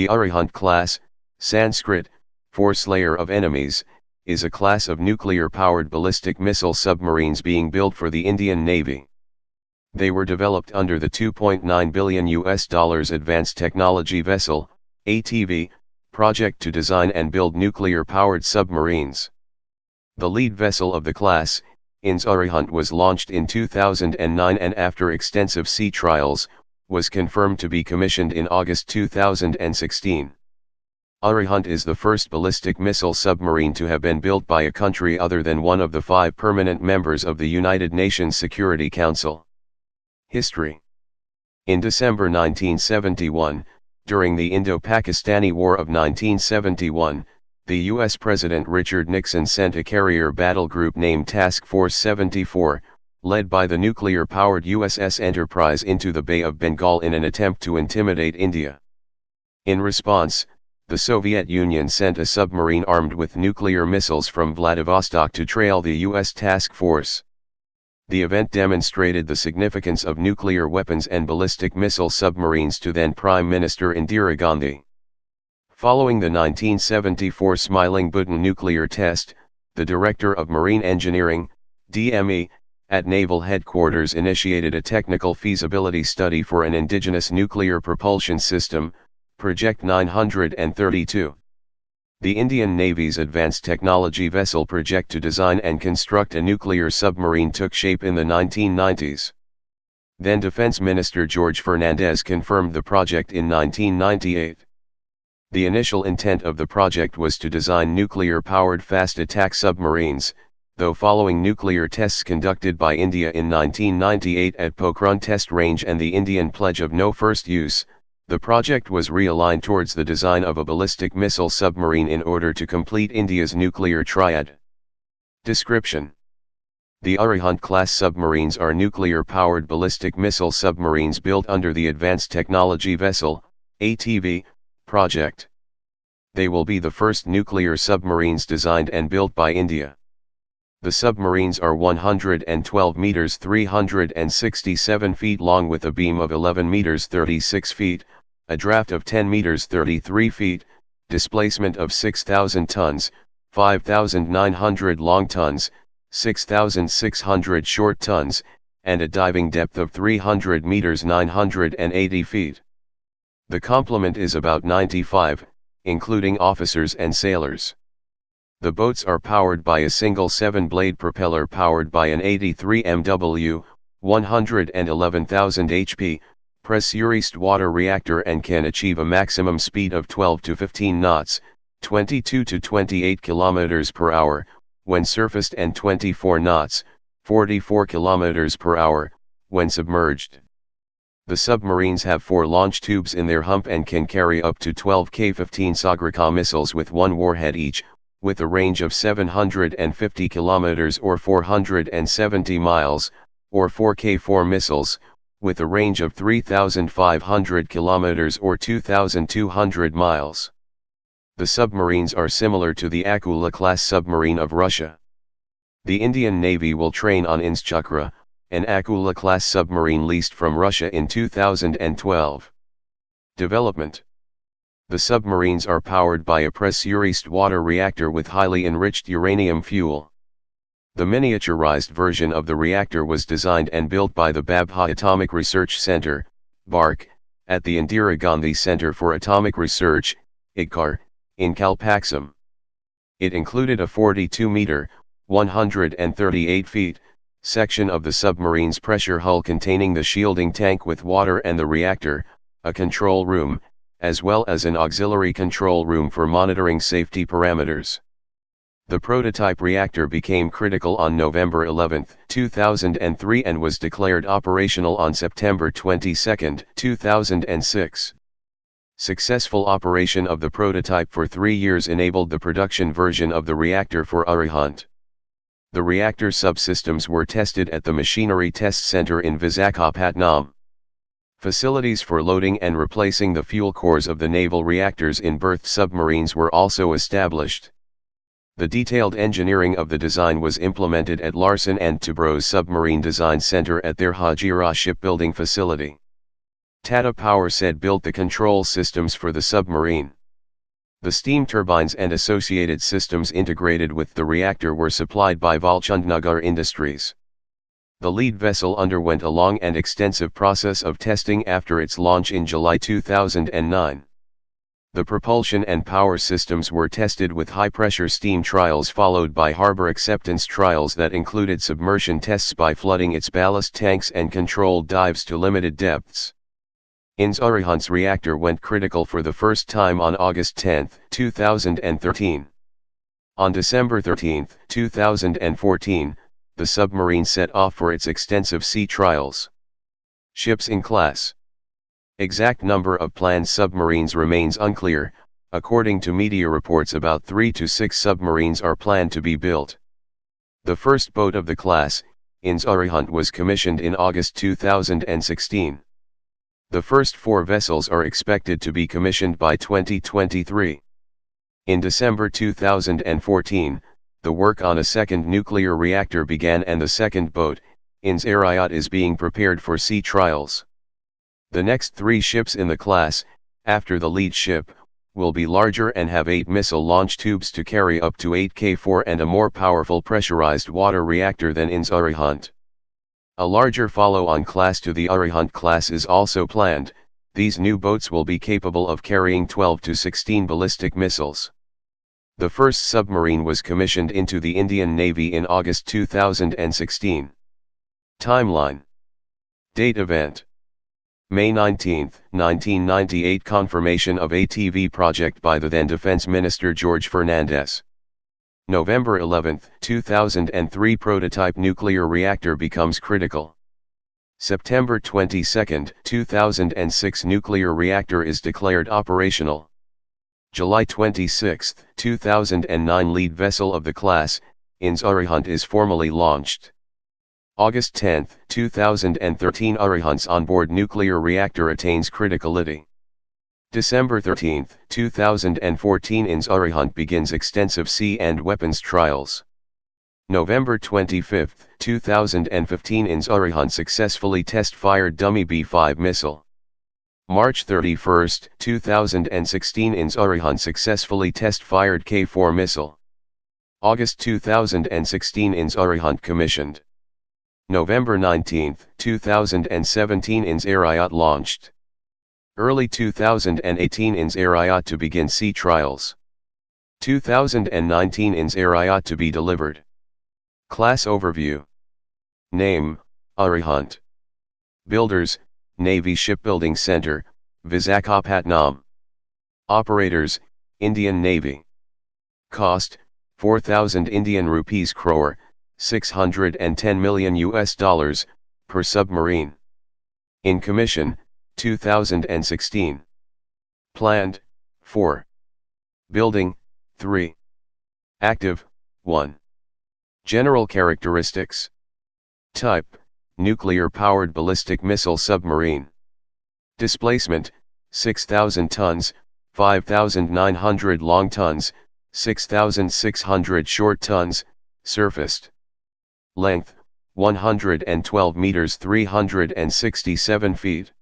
The Arihant class, Sanskrit, for slayer of enemies, is a class of nuclear-powered ballistic missile submarines being built for the Indian Navy. They were developed under the $2.9 billion Advanced Technology Vessel, ATV, project to design and build nuclear-powered submarines. The lead vessel of the class, INS Arihant, was launched in 2009 and after extensive sea trials, was confirmed to be commissioned in August 2016. Arihant is the first ballistic missile submarine to have been built by a country other than one of the 5 permanent members of the United Nations Security Council. History. In December 1971, during the Indo-Pakistani War of 1971, the U.S. President Richard Nixon sent a carrier battle group named Task Force 74, led by the nuclear-powered USS Enterprise, into the Bay of Bengal in an attempt to intimidate India. In response, the Soviet Union sent a submarine armed with nuclear missiles from Vladivostok to trail the U.S. task force. The event demonstrated the significance of nuclear weapons and ballistic missile submarines to then Prime Minister Indira Gandhi. Following the 1974 Smiling Button nuclear test, the Director of Marine Engineering, DME, at Naval Headquarters initiated a technical feasibility study for an indigenous nuclear propulsion system, Project 932. The Indian Navy's Advanced Technology Vessel project to design and construct a nuclear submarine took shape in the 1990s. Then Defense Minister George Fernandez confirmed the project in 1998. The initial intent of the project was to design nuclear-powered fast attack submarines, though following nuclear tests conducted by India in 1998 at Pokhran Test Range and the Indian Pledge of No First Use, the project was realigned towards the design of a ballistic missile submarine in order to complete India's nuclear triad. Description. The Arihant-class submarines are nuclear-powered ballistic missile submarines built under the Advanced Technology Vessel, ATV, project. They will be the first nuclear submarines designed and built by India. The submarines are 112 meters 367 feet long with a beam of 11 meters 36 feet, a draft of 10 meters 33 feet, displacement of 6,000 tons, 5,900 long tons, 6,600 short tons, and a diving depth of 300 meters 980 feet. The complement is about 95, including officers and sailors. The boats are powered by a single 7-blade propeller powered by an 83 MW, 111,000 HP, pressurized water reactor and can achieve a maximum speed of 12 to 15 knots, 22 to 28 km per hour, when surfaced and 24 knots, 44 km per hour, when submerged. The submarines have 4 launch tubes in their hump and can carry up to 12 K-15 Sagraka missiles with 1 warhead each, with a range of 750 km or 470 miles, or 4 K-4 missiles, with a range of 3,500 km or 2,200 miles. The submarines are similar to the Akula-class submarine of Russia. The Indian Navy will train on INS Chakra, an Akula-class submarine leased from Russia in 2012. Development. The submarines are powered by a pressurized water reactor with highly enriched uranium fuel. The miniaturized version of the reactor was designed and built by the Babha Atomic Research Center, BARC, at the Indira Gandhi Center for Atomic Research, IGCAR, in Kalpaksam. It included a 42-meter, 138 feet, section of the submarine's pressure hull containing the shielding tank with water and the reactor, a control room, as well as an auxiliary control room for monitoring safety parameters. The prototype reactor became critical on November 11, 2003 and was declared operational on September 22, 2006. Successful operation of the prototype for 3 years enabled the production version of the reactor for Arihant. The reactor subsystems were tested at the Machinery Test Center in Visakhapatnam. Facilities for loading and replacing the fuel cores of the naval reactors in berthed submarines were also established. The detailed engineering of the design was implemented at Larsen & Toubro's Submarine Design Center at their Hajira shipbuilding facility. Tata Power said built the control systems for the submarine. The steam turbines and associated systems integrated with the reactor were supplied by Valchandnagar Industries. The lead vessel underwent a long and extensive process of testing after its launch in July 2009. The propulsion and power systems were tested with high-pressure steam trials followed by harbor acceptance trials that included submersion tests by flooding its ballast tanks and controlled dives to limited depths. INS Arihant's reactor went critical for the first time on August 10, 2013. On December 13, 2014, the submarine set off for its extensive sea trials. Ships in class. Exact number of planned submarines remains unclear. According to media reports, about 3 to 6 submarines are planned to be built. The first boat of the class, INS Arihant, was commissioned in August 2016. The first 4 vessels are expected to be commissioned by 2023. In December 2014, the work on a second nuclear reactor began and the second boat, INS Arihant, is being prepared for sea trials. The next 3 ships in the class, after the lead ship, will be larger and have 8 missile launch tubes to carry up to 8 K4 and a more powerful pressurized water reactor than INS Arihant. A larger follow-on class to the Arihant class is also planned. These new boats will be capable of carrying 12 to 16 ballistic missiles. The first submarine was commissioned into the Indian Navy in August 2016. Timeline. Date event. May 19, 1998, confirmation of ATV project by the then Defense Minister George Fernandez. November 11, 2003, prototype nuclear reactor becomes critical. September 22, 2006, nuclear reactor is declared operational. July 26, 2009, lead vessel of the class, INS Arihant, is formally launched. August 10, 2013, Arihant's onboard nuclear reactor attains criticality. December 13, 2014, INS Arihant begins extensive sea and weapons trials. November 25, 2015, INS Arihant successfully test-fired dummy B-5 missile. March 31, 2016, INS Arihant successfully test-fired K-4 missile. August 2016, INS Arihant commissioned. November 19, 2017, INS Arihant launched. Early 2018, INS Arihant to begin sea trials. 2019, INS Arihant to be delivered. Class overview. Name, Arihant. Builders, Navy Shipbuilding Center, Visakhapatnam. Operators, Indian Navy. Cost, 4,000 Indian rupees crore, $610 million per submarine. In commission, 2016. Planned, 4. Building, 3. Active, 1. General characteristics. Type, nuclear-powered ballistic missile submarine. Displacement, 6,000 tons, 5,900 long tons, 6,600 short tons, surfaced. Length, 112 meters 367 feet.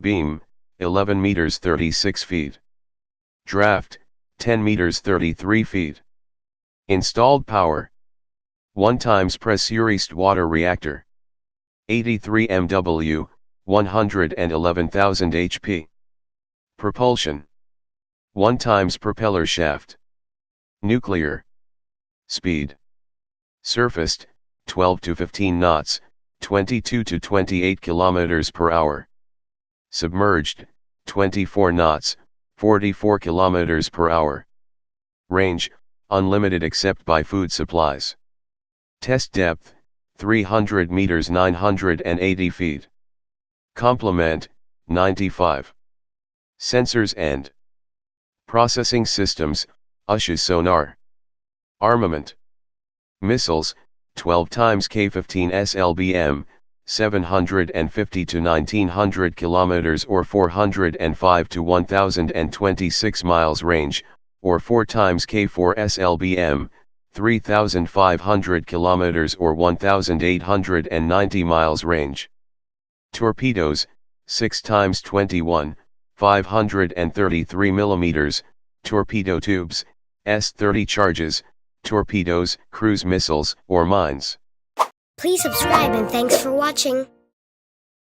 Beam, 11 meters 36 feet. Draft, 10 meters 33 feet. Installed power. 1 times pressurized water reactor. 83 MW, 111,000 HP. Propulsion. 1 times propeller shaft. Nuclear. Speed. Surfaced, 12 to 15 knots, 22 to 28 kilometers per hour. Submerged, 24 knots, 44 kilometers per hour. Range, unlimited except by food supplies. Test depth, 300 meters 980 feet. Complement, 95. Sensors and processing systems, USHA sonar. Armament. Missiles, 12 times K-15 SLBM, 750 to 1900 kilometers or 405 to 1026 miles range, or 4 times K-4 SLBM, 3500 kilometers or 1890 miles range. Torpedoes, 6 times 21, 533 millimeters, torpedo tubes, S-30 charges, torpedoes, cruise missiles, or mines. Please subscribe and thanks for watching.